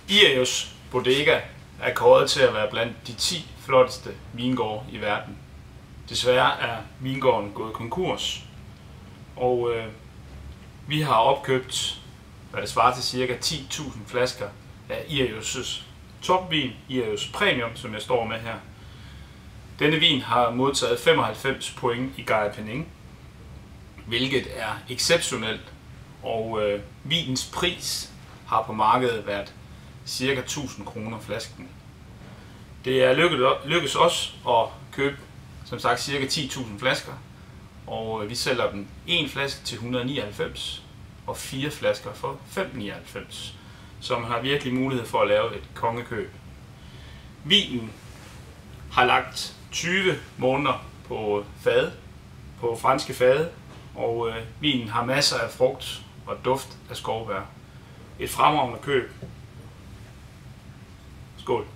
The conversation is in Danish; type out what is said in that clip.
Irius Bodega er kåret til at være blandt de 10 flotteste vingårde i verden. Desværre er vingården gået konkurs, og vi har opkøbt, hvad det svarer til ca. 10.000 flasker af Irius' topvin, Irius Premium, som jeg står med her. Denne vin har modtaget 95 point i Guy Pening, hvilket er exceptionelt, og vinens pris har på markedet været ca. 1000 kroner flasken. Det er lykkedes os at købe, som sagt, ca. 10.000 flasker, og vi sælger dem en flaske til 199 og 4 flasker for 599, så man har virkelig mulighed for at lave et kongekøb. Vinen har lagt 20 måneder på fade, på franske fade, og vinen har masser af frugt og duft af skovbær. Et fremragende køb. Skål!